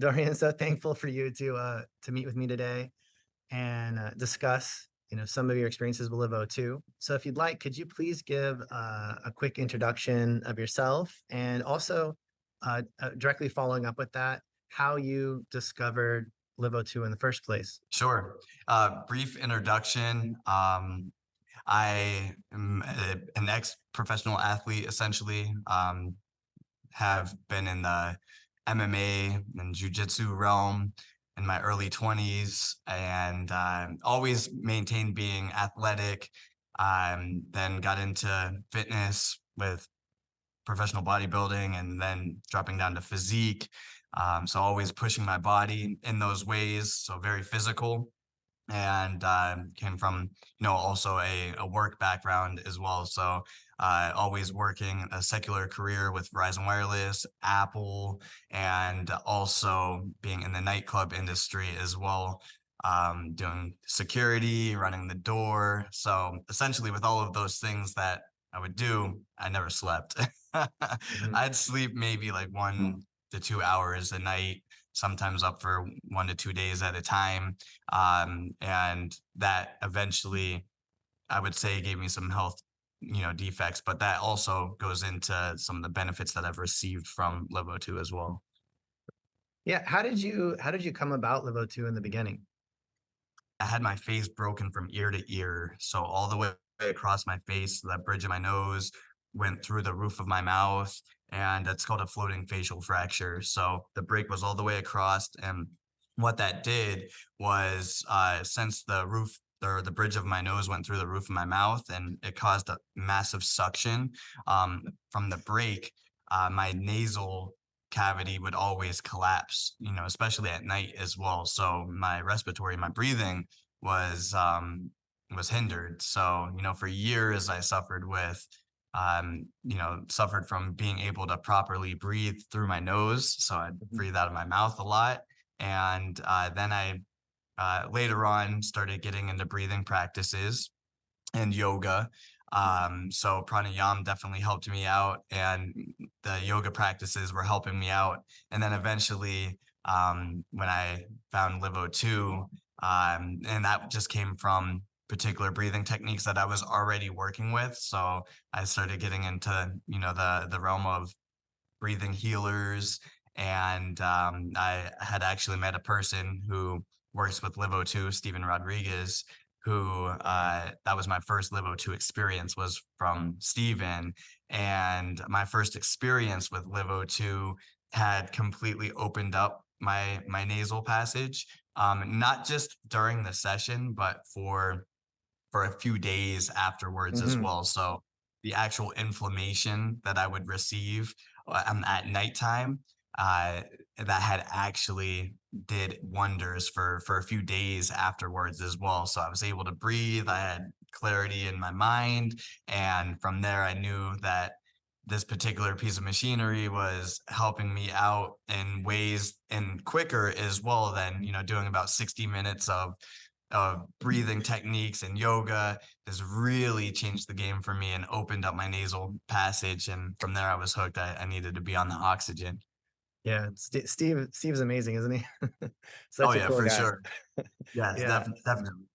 Dorian, so thankful for you to meet with me today and discuss, some of your experiences with LiveO2. So if you'd like, could you please give a quick introduction of yourself and also directly following up with that, how you discovered LiveO2 in the first place? Sure. Brief introduction. I am an ex-professional athlete, essentially. Have been in the MMA and jiu-jitsu realm in my early 20s and always maintained being athletic. Then got into fitness with professional bodybuilding and then dropping down to physique. So always pushing my body in those ways. So very physical and came from also a work background as well, so always working a secular career with Verizon Wireless, Apple, and also being in the nightclub industry as well, doing security, running the door. So essentially with all of those things that I would do, I never slept. Mhm. I'd sleep maybe like 1 to 2 hours a night, sometimes up for 1 to 2 days at a time, and that eventually I would say gave me some health defects, but that also goes into some of the benefits that I've received from LiveO2 as well. Yeah, how did you come about LiveO2 in the beginning? I had my face broken from ear to ear, so all the way across my face, that bridge of my nose went through the roof of my mouth, and that's called a floating facial fracture. So the break was all the way across, and what that did was, since the roof or the bridge of my nose went through the roof of my mouth, and it caused a massive suction from the break, my nasal cavity would always collapse, especially at night as well. So my breathing was hindered. So, for years I suffered with suffered from being able to properly breathe through my nose. So I'd Mhm. breathe out of my mouth a lot. And then I later on started getting into breathing practices and yoga. So pranayam definitely helped me out, and the yoga practices were helping me out. And then eventually, when I found LiveO2, and that just came from particular breathing techniques that I was already working with. So I started getting into, the realm of breathing healers. And I had actually met a person who works with LiveO2, Stephen Rodriguez, who that was my first LiveO2 experience was from Stephen. And my first experience with LiveO2 had completely opened up my nasal passage, not just during the session, but for a few days afterwards as Mhm. well. So the actual inflammation that I would receive at nighttime, uh, that had actually did wonders for a few days afterwards as well. So I was able to breathe. I had clarity in my mind, and from there, I knew that this particular piece of machinery was helping me out in ways and quicker as well than doing about 60 minutes of breathing techniques and yoga has really changed the game for me and opened up my nasal passage. And from there, I was hooked. I needed to be on the oxygen. Yeah, Steve's amazing, isn't he? Oh Such a yeah, cool for guy. sure. Yes, Yeah. definitely.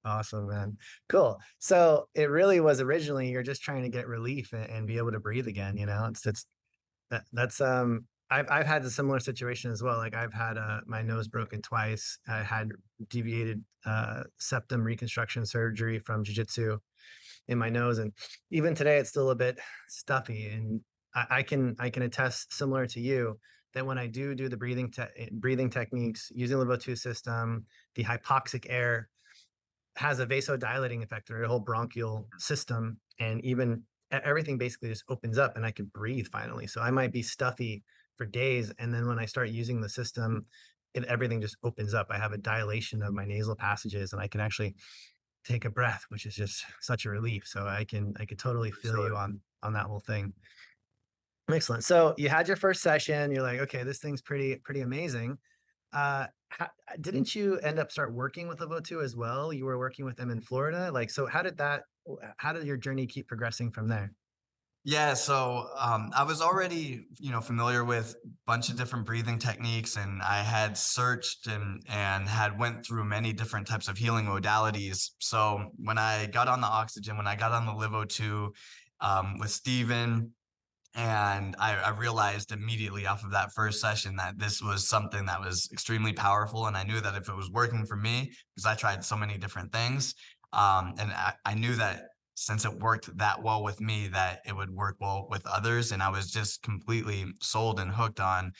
Awesome, man. Cool. So it really was originally you're just trying to get relief and be able to breathe again, It's that's I've had a similar situation as well. Like I've had my nose broken twice. I had deviated septum reconstruction surgery from jujitsu in my nose, and even today it's still a bit stuffy. And I can attest, similar to you, that when I do the breathing techniques using the LiveO2 system, the hypoxic air has a vasodilating effect or a whole bronchial system, and even everything basically just opens up and I can breathe finally. So I might be stuffy for days, and then when I start using the system, everything just opens up. I have a dilation of my nasal passages and I can actually take a breath, which is just such a relief. So I could totally For feel you sure. on that whole thing. Excellent. So you had your first session, you're like, okay, this thing's pretty amazing. Didn't you end up start working with Livo2 as well? You were working with them in Florida. Like, so how did your journey keep progressing from there? Yeah, so I was already, familiar with a bunch of different breathing techniques, and I had searched and had went through many different types of healing modalities. So when I got on the oxygen, when I got on the LiveO2 with Steven, and I realized immediately off of that first session that this was something that was extremely powerful. And I knew that if it was working for me, because I tried so many different things, and I knew that since it worked that well with me, that it would work well with others. And I was just completely sold and hooked on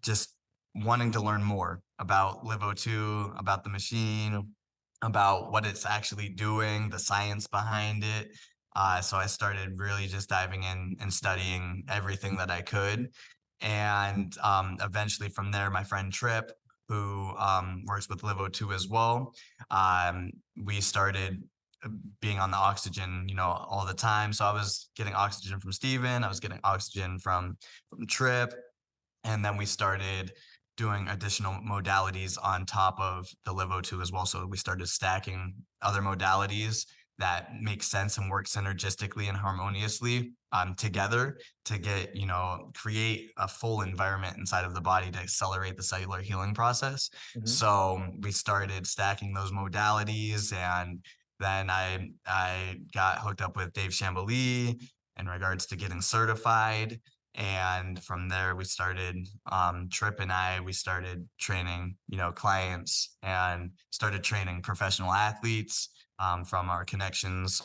just wanting to learn more about LiveO2, about the machine, about what it's actually doing, the science behind it. So I started really just diving in and studying everything that I could. And eventually from there, my friend Trip, who works with LiveO2 as well, we started being on the oxygen, all the time. So I was getting oxygen from Steven, I was getting oxygen from Trip, and then we started doing additional modalities on top of the LiveO2 as well. So we started stacking other modalities that make sense and work synergistically and harmoniously together to get, create a full environment inside of the body to accelerate the cellular healing process. Mhm. So we started stacking those modalities, and then I got hooked up with Dave Chambly in regards to getting certified, and from there we started Trip and we started training clients and started training professional athletes from our connections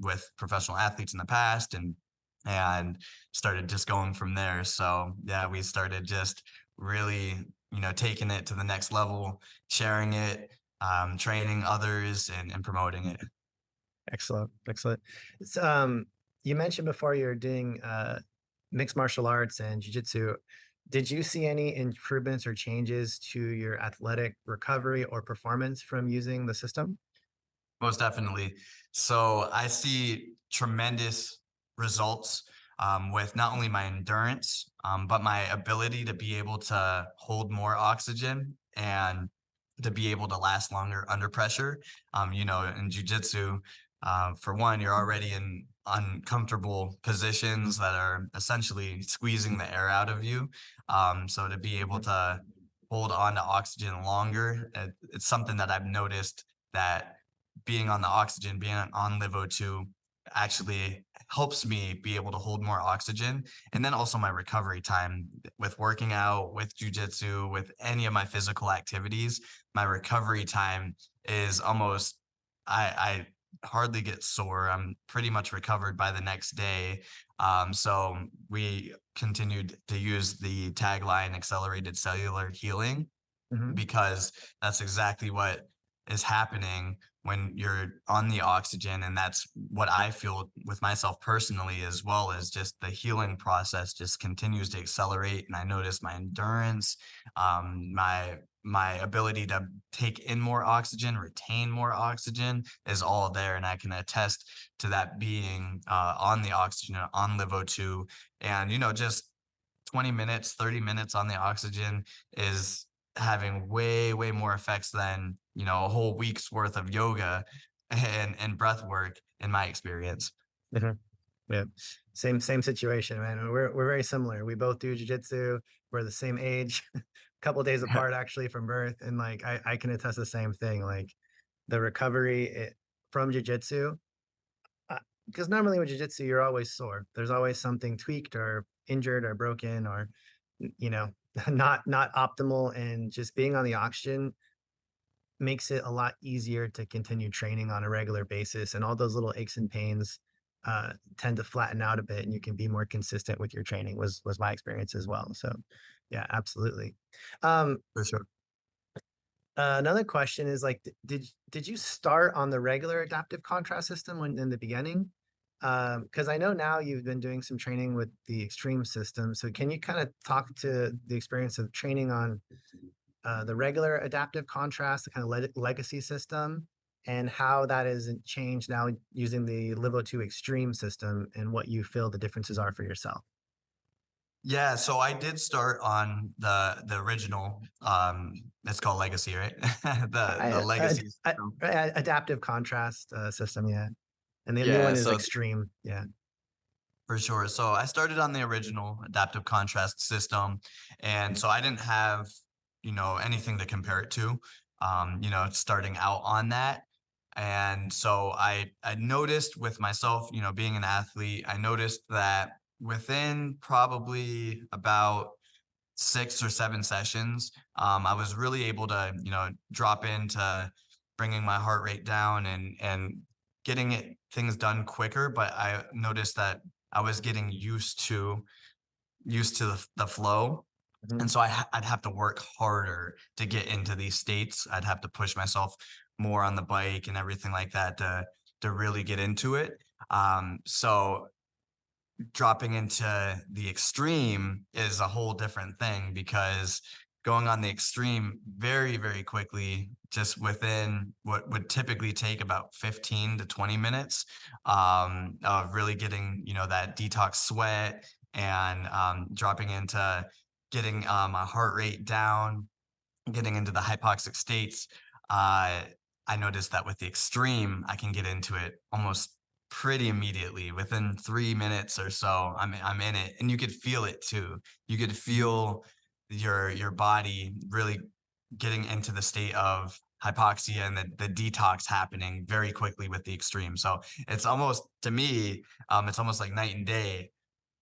with professional athletes in the past, and started just going from there. So yeah, we started just really taking it to the next level, sharing it, training others, and promoting it. Excellent, excellent. It's, you mentioned before you're doing mixed martial arts and jujitsu. Did you see any improvements or changes to your athletic recovery or performance from using the system? Most definitely. So I see tremendous results with not only my endurance, but my ability to be able to hold more oxygen and to be able to last longer under pressure. In jujitsu, for one, you're already in uncomfortable positions that are essentially squeezing the air out of you. So to be able Mhm, to hold on to oxygen longer, it's something that I've noticed that being on the oxygen, being on LiveO2 actually helps me be able to hold more oxygen. And then also my recovery time with working out, with jujitsu, with any of my physical activities, my recovery time is almost, I hardly get sore. I'm pretty much recovered by the next day. So we continued to use the tagline accelerated cellular healing, mhm, because that's exactly what is happening when you're on the oxygen. And that's what I feel with myself personally, as well as just the healing process just continues to accelerate. And I notice my endurance, my ability to take in more oxygen, retain more oxygen is all there. And I can attest to that being on the oxygen, on LiveO2. And, just 20 minutes, 30 minutes on the oxygen is having way, way more effects than, a whole week's worth of yoga and breath work in my experience. mhm. Yeah, same situation, man. We're very similar. We both do jujitsu. We're the same age, a couple days apart actually from birth, and like I can attest the same thing. Like the recovery from jujitsu, because normally with jujitsu you're always sore. There's always something tweaked or injured or broken or you know not optimal, and just being on the oxygen makes it a lot easier to continue training on a regular basis, and all those little aches and pains tend to flatten out a bit, and you can be more consistent with your training. Was my experience as well. So, yeah, absolutely. Um, For sure. Another question is like, did you start on the regular adaptive contrast system when in the beginning? Because I know now you've been doing some training with the extreme system. So can you kind of talk to the experience of training on the regular adaptive contrast, the kind of legacy system, and how that has changed now using the LiveO2 Extreme system, and what you feel the differences are for yourself? Yeah, so I did start on the original. It's called Legacy, right? The I, Legacy system. adaptive contrast system, yeah. And the new Yeah, one is so Extreme, yeah. For sure. So I started on the original adaptive contrast system. And Mhm. so I didn't have, anything to compare it to, starting out on that. And so I noticed with myself, being an athlete, I noticed that within probably about 6 or 7 sessions, I was really able to, drop into bringing my heart rate down and getting things done quicker. But I noticed that I was getting used to the flow, and Mhm. so I'd have to work harder to get into these states. I'd have to push myself more on the bike and everything like that to really get into it. So dropping into the extreme is a whole different thing, because going on the extreme very, very quickly, just within what would typically take about 15 to 20 minutes, of really getting, that detox sweat, and dropping into getting my heart rate down, getting into the hypoxic states. I noticed that with the extreme, I can get into it almost pretty immediately. Within 3 minutes or so, I'm in it, and you could feel it too. You could feel your body really getting into the state of hypoxia, and the detox happening very quickly with the extreme. So it's almost, to me, it's almost like night and day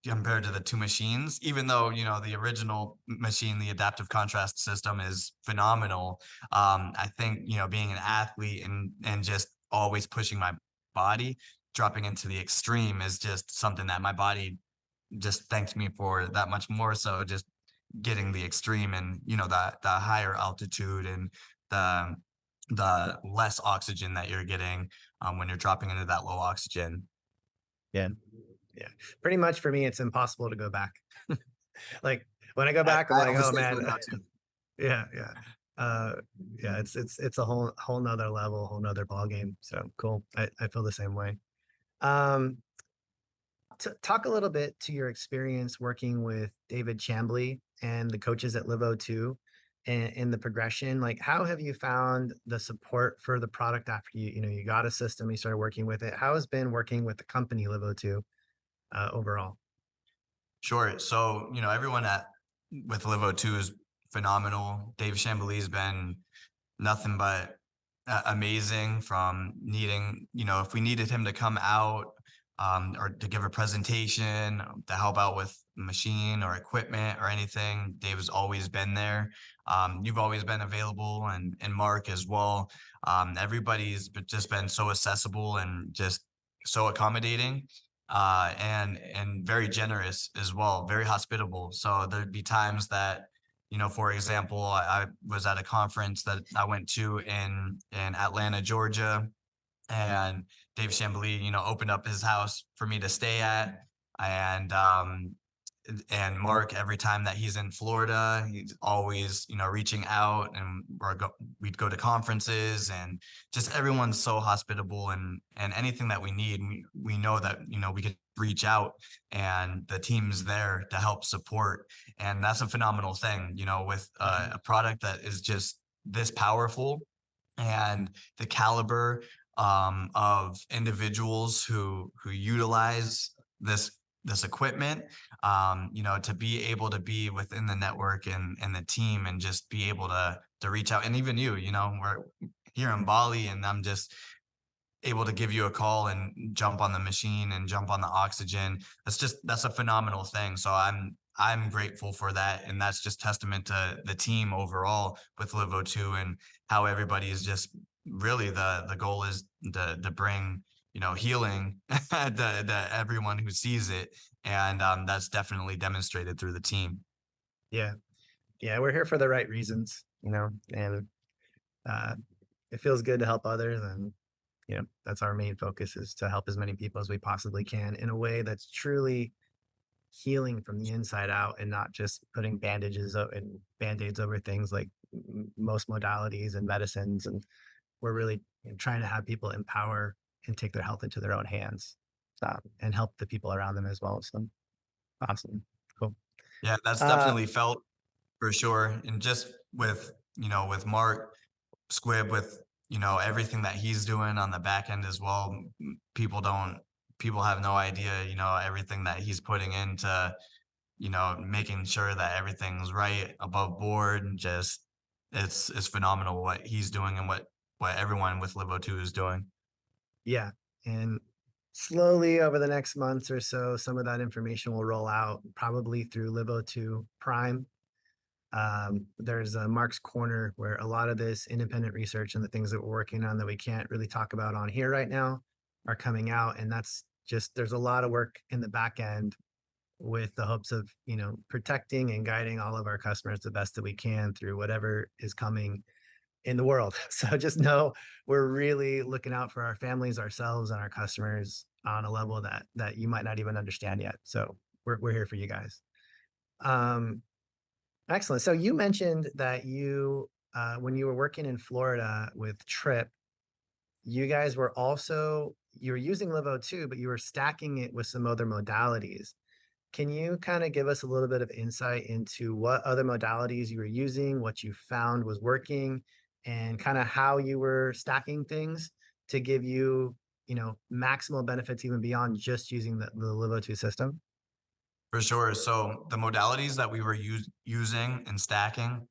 compared to the two machines. Even though, the original machine, the adaptive contrast system, is phenomenal. I think, being an athlete and just always pushing my body, dropping into the extreme is just something that my body just thanked me for that much more. So just getting the extreme, and the higher altitude, and the the less oxygen that you're getting, when you're dropping into that low oxygen. Yeah. Yeah. Pretty much for me, it's impossible to go back. Like, when I go I, back, I'm I like, always "Oh, say so man." now too. Yeah, yeah. Uh, yeah, it's a whole nother level, whole nother ballgame. So, cool. I feel the same way. Um, talk a little bit to your experience working with David Chambly and the coaches at LiveO2 and in the progression. Like, how have you found the support for the product after you got a system, you started working with it? How has been working with the company LiveO2 overall? Sure. So, everyone at with LiveO2 is phenomenal. Dave Chambly's been nothing but amazing. From needing, if we needed him to come out, or to give a presentation, to help out with machine or equipment or anything, Dave's always been there. You've always been available, and Mark as well. Just been so accessible and just so accommodating, and very generous as well, very hospitable. So there'd be times that, for example, I was at a conference that I went to in Atlanta, Georgia, and Dave Chambly, opened up his house for me to stay at. And Mark, every time that he's in Florida, he's always, reaching out, and we'd go to conferences, and just everyone's so hospitable, and anything that we need, we know that, we could reach out, and the team's there to help support. And that's a phenomenal thing, with a product that is just this powerful, and the caliber, of individuals who utilize this equipment, to be able to be within the network, and the team, and just be able to reach out. And even you, we're here in Bali, and I'm just able to give you a call and jump on the machine and jump on the oxygen. That's a phenomenal thing. So I'm grateful for that. And that's just testament to the team overall with LiveO2, and how everybody is just really, the goal is to bring, healing to everyone who sees it. And that's definitely demonstrated through the team. Yeah. Yeah, we're here for the right reasons, and uh, it feels good to help others. And that's our main focus, is to help as many people as we possibly can in a way that's truly healing from the inside out, and not just putting and band-aids over things like most modalities and medicines. And we're really trying to have people empower and take their health into their own hands, and help the people around them as well. So awesome. Cool. Yeah, that's Uh, definitely felt, for sure. And just with, with Mark Squibb, with, everything that he's doing on the back end as well. People don't people have no idea, everything that he's putting into, making sure that everything's right above board. And just it's phenomenal what he's doing and what everyone with LiveO2 is doing. Yeah, and slowly over the next months or so, some of that information will roll out probably through LiveO2 Prime. There's a Mark's Corner where a lot of this independent research and the things that we're working on that we can't really talk about on here right now are coming out. And that's just, there's a lot of work in the back end with the hopes of, protecting and guiding all of our customers the best that we can through whatever is coming in the world. So just know we're really looking out for our families, ourselves, and our customers on a level that you might not even understand yet. So we're here for you guys. Um, Excellent. So you mentioned that when you were working in Florida with Trip, you guys were also you were using LiveO2, but you were stacking it with some other modalities. Can you kind of give us a little bit of insight into what other modalities you were using, what you found was working, and kind of how you were stacking things to give you, maximal benefits even beyond just using the LiveO2 system? For sure. So the modalities that we were using and stacking,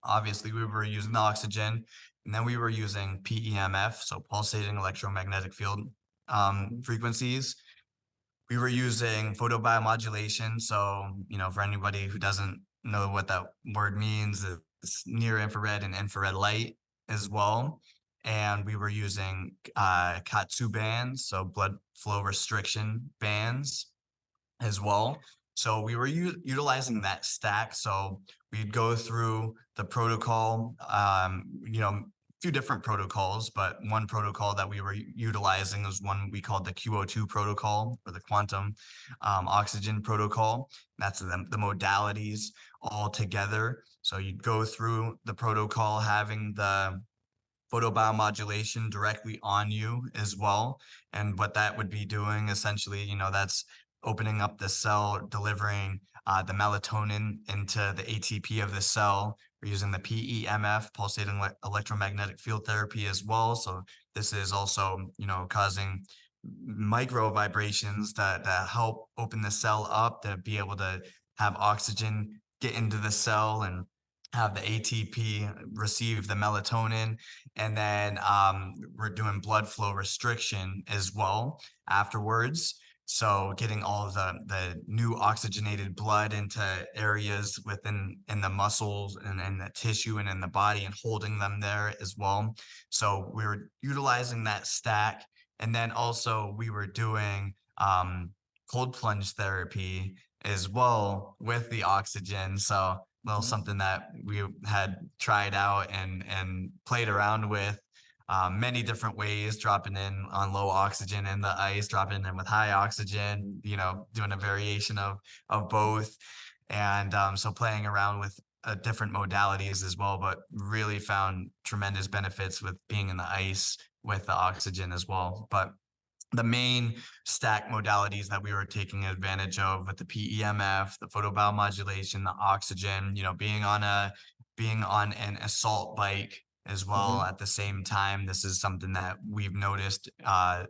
obviously we were using the oxygen, and then we were using PEMF, so pulsating electromagnetic field Mhm. frequencies. We were using photobiomodulation. So, for anybody who doesn't know what that word means, it's near infrared and infrared light as well. And we were using Katsu bands, so blood flow restriction bands as well. So we were utilizing that stack. So we'd go through the protocol, a few different protocols, but one protocol that we were utilizing was one we called the QO2 protocol, or the quantum oxygen protocol. That's the modalities all together. So you'd go through the protocol having the photobiomodulation directly on you as well. And what that would be doing essentially, that's opening up the cell, delivering the melatonin into the ATP of the cell. We're using the PEMF, pulsating electromagnetic field therapy as well. So this is also, causing micro vibrations that help open the cell up to be able to have oxygen get into the cell and have the ATP receive the melatonin. And then we're doing blood flow restriction as well afterwards. So getting all of the new oxygenated blood into areas in the muscles and the tissue and in the body and holding them there as well. So we were utilizing that stack. And then also we were doing cold plunge therapy as well with the oxygen. So well, Mhm. something that we had tried out and played around with many different ways, dropping in on low oxygen in the ice, dropping in with high oxygen, doing a variation of both. And so playing around with different modalities as well, but really found tremendous benefits with being in the ice with the oxygen as well. But the main stack modalities that we were taking advantage of with the PEMF, the photobiomodulation, the oxygen, being on an assault bike as well Mhm. at the same time. This is something that we've noticed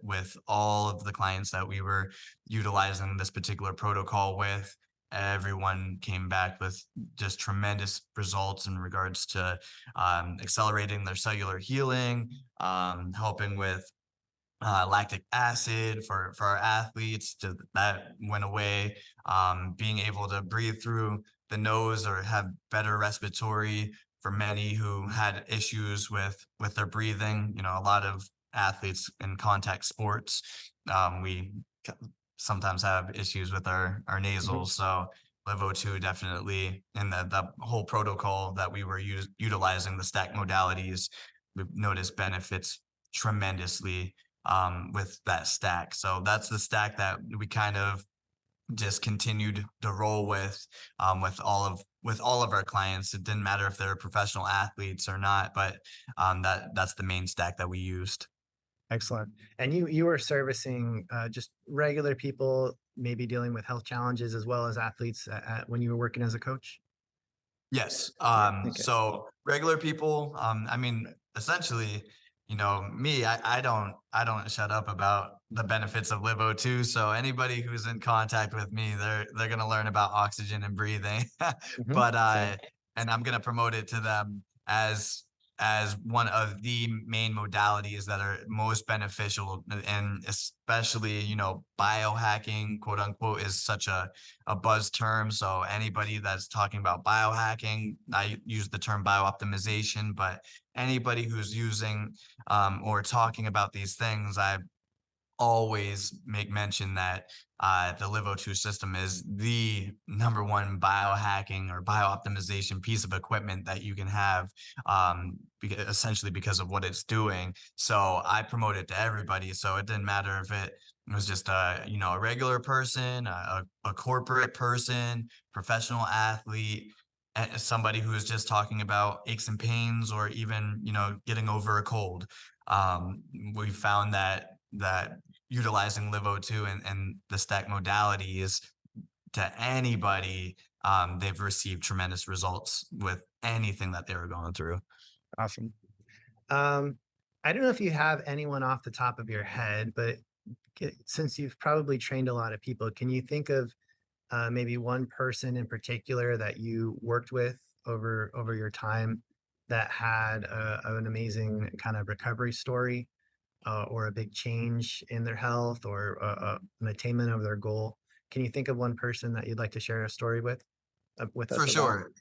with all of the clients that we were utilizing this particular protocol with. Everyone came back with just tremendous results in regards to accelerating their cellular healing, helping with lactic acid for our athletes that went away, being able to breathe through the nose or have better respiratory for many who had issues with their breathing. A lot of athletes in contact sports, we sometimes have issues with our Mhm. nasals. So LiveO2 definitely, in the whole protocol that we were utilizing, the stack modalities, we've noticed benefits tremendously with that stack. So that's the stack that we kind of just continued to roll with all of our clients. It didn't matter if they're professional athletes or not, but that's the main stack that we used. Excellent. And you were servicing just regular people, maybe dealing with health challenges as well as athletes when you were working as a coach? Yes. Yeah. Okay. So regular people, I mean, essentially me, I don't shut up about the benefits of LiveO2. So anybody who's in contact with me, they're gonna learn about oxygen and breathing. Mhm. But Same. and I'm gonna promote it to them as one of the main modalities that are most beneficial, and especially, biohacking, quote unquote, is such a buzz term. So anybody that's talking about biohacking, I use the term biooptimization, but anybody who's using or talking about these things, I always make mention that the LiveO2 system is the number one biohacking or biooptimization piece of equipment that you can have, essentially because of what it's doing. So I promote it to everybody. So it didn't matter if it was just a regular person, a corporate person, professional athlete, somebody who is just talking about aches and pains, or even getting over a cold. We found that utilizing LiveO2 and the stack modalities to anybody, they've received tremendous results with anything that they were going through. Awesome. Um, I don't know if you have anyone off the top of your head, but since you've probably trained a lot of people, can you think of maybe one person in particular that you worked with over your time that had an amazing kind of recovery story, or a big change in their health, or an attainment of their goal? Can you think of one person that you'd like to share a story with For us about? sure,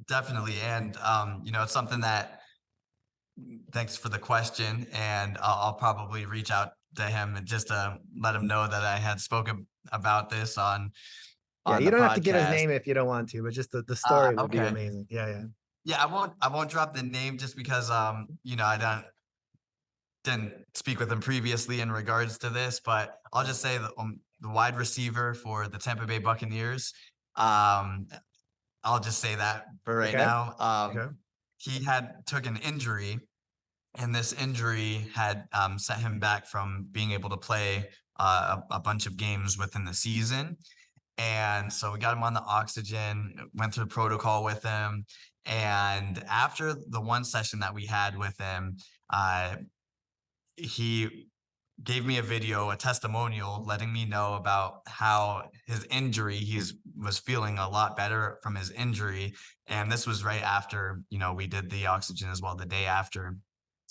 definitely. And it's something that, thanks for the question, and I'll probably reach out to him and just to let him know that I had spoken about this on Yeah, on you the don't have to give his podcast. name if you don't want to, but just the story would be Okay. amazing. Yeah, yeah. Yeah, I won't drop the name just because I didn't speak with him previously in regards to this, but I'll just say the wide receiver for the Tampa Bay Buccaneers. Um, I'll just say that for right Okay. now. Okay. He had took an injury, and this injury had set him back from being able to play a bunch of games within the season. And so we got him on the oxygen, went through protocol with him. And after the one session that we had with him, he gave me a video, a testimonial, letting me know about how his injury, he's was feeling a lot better from his injury. And this was right after, we did the oxygen as well, the day after.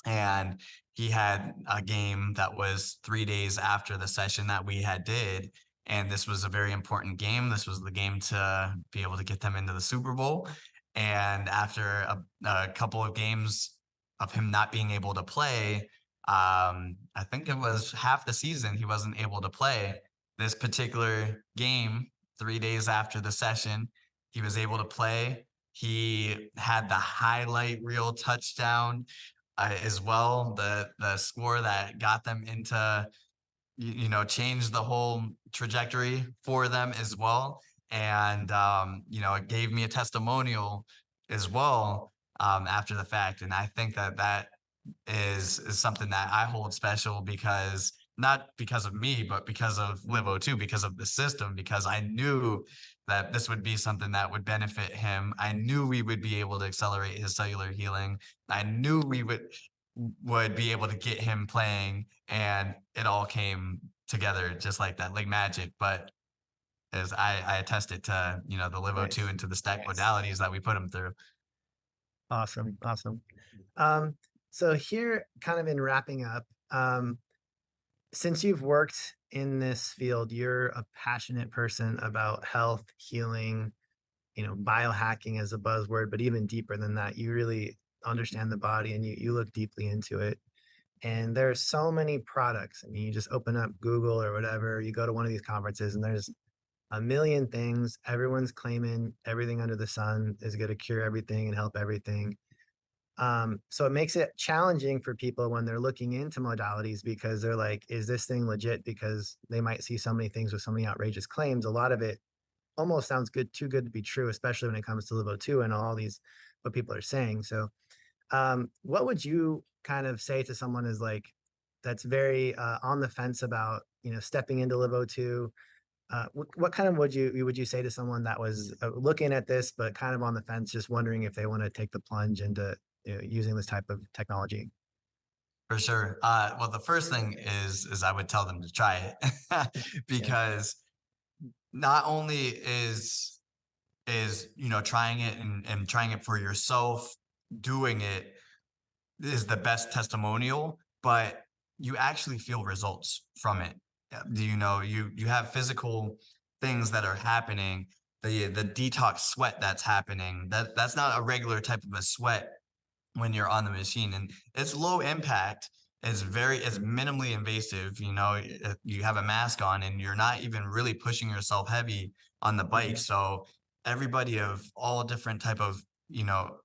And he had a game that was 3 days after the session that we had did. And this was a very important game. This was the game to be able to get them into the Super Bowl. And after a couple of games of him not being able to play, I think it was half the season he wasn't able to play. This particular game, 3 days after the session, he was able to play. He had the highlight reel touchdown as well, the score that got them into, changed the whole trajectory for them as well. And it gave me a testimonial as well, after the fact. And I think that is something that I hold special, because not because of me, but because of LiveO2, because of the system, because I knew that this would be something that would benefit him. I knew we would be able to accelerate his cellular healing. I knew we would be able to get him playing, and it all came together just like that, like magic. But as I attest it to, the LiveO2 Nice. and to the stack modalities that we put him through. Awesome. Awesome. Um, so here, kind of in wrapping up, since you've worked in this field, you're a passionate person about health, healing, biohacking as a buzzword, but even deeper than that, you really understand the body, and you look deeply into it. And there's so many products. I mean, you just open up Google or whatever, you go to one of these conferences, and there's a million things. Everyone's claiming everything under the sun is going to cure everything and help everything. So it makes it challenging for people when they're looking into modalities, because they're like, is this thing legit? Because they might see so many things with so many outrageous claims. A lot of it almost sounds good, too good to be true, especially when it comes to LiveO2 and all these what people are saying. So what would you kind of say to someone is like that's very on the fence about stepping into LiveO2? What kind of would you say to someone that was looking at this but kind of on the fence, just wondering if they want to take the plunge into using this type of technology? For sure. Well, the first thing is I would tell them to try it Yeah. because not only trying it and trying it for yourself, doing it is the best testimonial, but you actually feel results from it. You have physical things that are happening. The detox sweat that's happening. That's not a regular type of a sweat when you're on the machine, and it's low impact. It's minimally invasive. You have a mask on and you're not even really pushing yourself heavy on the bike. Mhm. So everybody of all different type of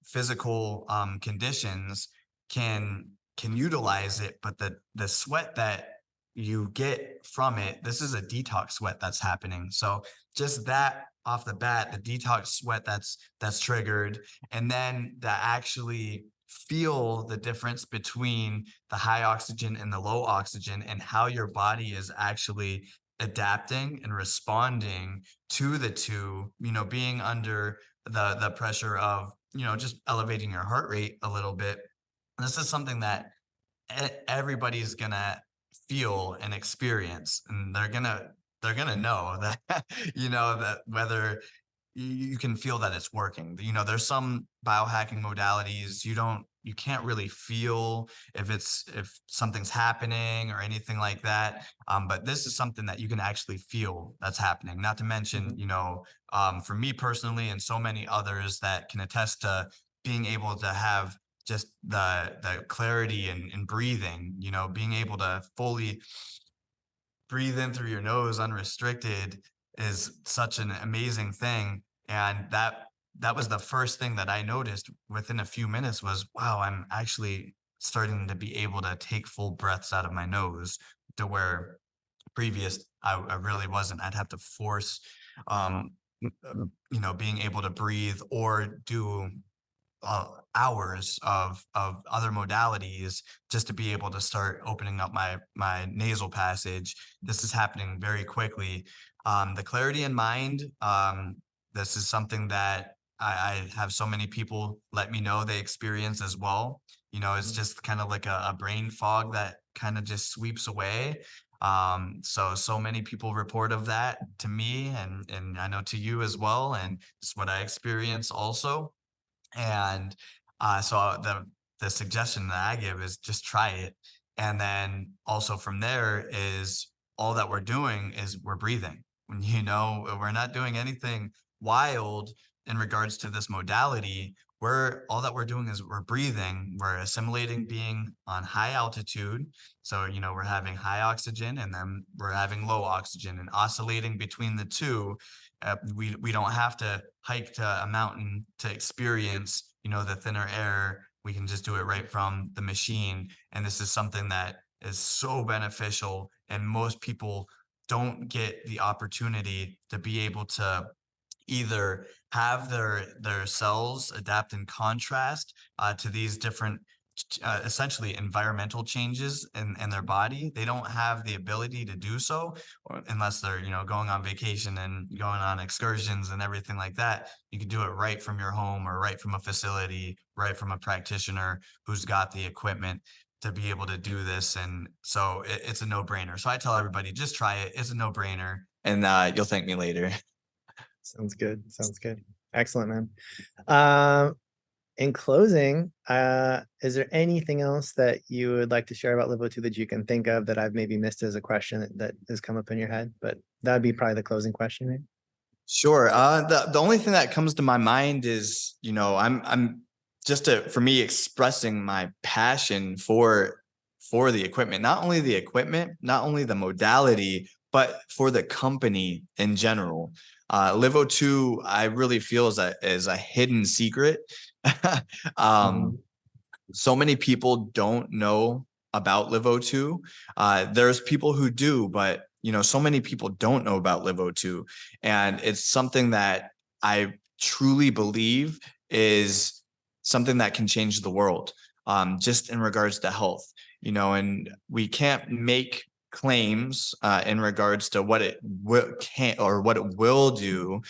physical conditions can utilize it, but the sweat that you get from it, this is a detox sweat that's happening. So just that off the bat, the detox sweat that's triggered, and then that actually feel the difference between the high oxygen and the low oxygen and how your body is actually adapting and responding to the two, being under the pressure of, just elevating your heart rate a little bit. This is something that everybody's gonna feel and experience, and they're gonna know that that whether you can feel that it's working. There's some biohacking modalities you can't really feel if something's happening or anything like that. But this is something that you can actually feel that's happening. Not to mention, Mhm. for me personally and so many others that can attest to being able to have just the clarity and breathing, being able to fully breathe in through your nose unrestricted is such an amazing thing. And that was the first thing that I noticed within a few minutes was, wow, I'm actually starting to be able to take full breaths out of my nose, to where previous I really wasn't. I'd have to force um being able to breathe or do hours of other modalities just to be able to start opening up my nasal passage. This is happening very quickly. The clarity in mind. This is something that I have so many people let me know they experience as well. It's Mhm. just kind of like a brain fog that kind of just sweeps away. So many people report of that to me, and I know to you as well, and it's what I experience also. And so the suggestion that I give is just try it. And then also from there is all that we're doing is we're breathing. When we're not doing anything wild in regards to this modality. We're all that we're doing is we're breathing, we're assimilating being on high altitude. So, we're having high oxygen and then we're having low oxygen and oscillating between the two. We don't have to hike to a mountain to experience, the thinner air. We can just do it right from the machine. And this is something that is so beneficial. And most people don't get the opportunity to be able to either have their cells adapt in contrast to these different essentially environmental changes in their body. They don't have the ability to do so unless they're going on vacation and going on excursions and everything like that. You can do it right from your home or right from a facility, right from a practitioner who's got the equipment to be able to do this. And so it's a no-brainer. So I tell everybody, just try it. It's a no-brainer, and you'll thank me later. Sounds good. Sounds good. Excellent, man. Um, in closing, is there anything else that you would like to share about LiveO2 that you can think of that I've maybe missed as a question that has come up in your head? But that'd be probably the closing question, right? Sure. The only thing that comes to my mind is, I'm just for me expressing my passion for the equipment, not only the equipment, not only the modality, but for the company in general. LiveO2, I really feel is a hidden secret. um, Mhm. so many people don't know about LiveO2. There's people who do, but so many people don't know about LiveO2, and it's something that I truly believe is something that can change the world, just in regards to health. And we can't make claims in regards to what it can or what it will do,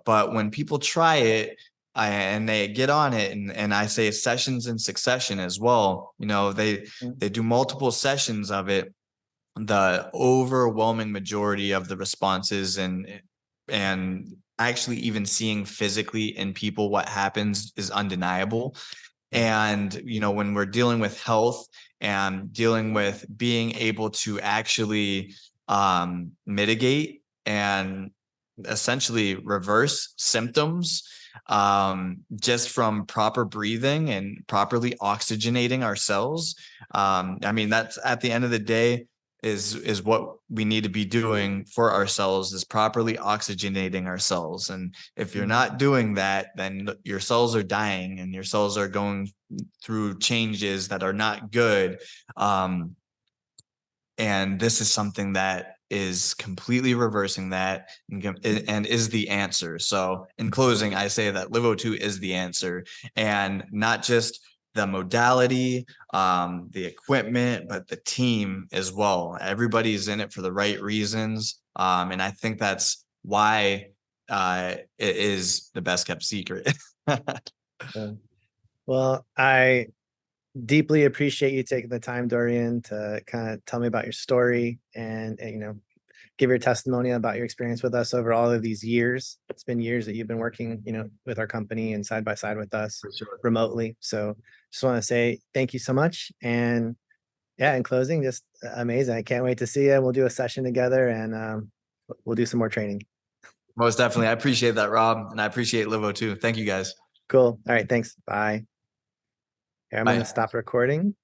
but when people try it, and they get on it, and I say sessions in succession as well. You know, Mm, they do multiple sessions of it. The overwhelming majority of the responses and actually even seeing physically in people what happens is undeniable. yeah. And, you know, when we're dealing with health and dealing with being able to actually mitigate and essentially reverse symptoms just from proper breathing and properly oxygenating our cells. I mean, that's at the end of the day is what we need to be doing for ourselves, is properly oxygenating our cells. And if you're Mhm. not doing that, then your cells are dying and your cells are going through changes that are not good. Um, and this is something that is completely reversing that and is the answer. So in closing, I say that LiveO2 is the answer, and not just the modality, the equipment, but the team as well. Everybody's in it for the right reasons. And I think that's why it is the best kept secret. Yeah. Well, I deeply appreciate you taking the time, Dorian, to kind of tell me about your story and give your testimony about your experience with us over all of these years. It's been years that you've been working, with our company and side by side with us For sure. remotely. So just want to say thank you so much. And yeah, in closing, just amazing. I can't wait to see you. We'll do a session together and we'll do some more training. Most definitely. I appreciate that, Rob, and I appreciate LiveO2. Thank you guys. Cool. All right. Thanks. Bye. Here, I'm going to Bye. stop recording.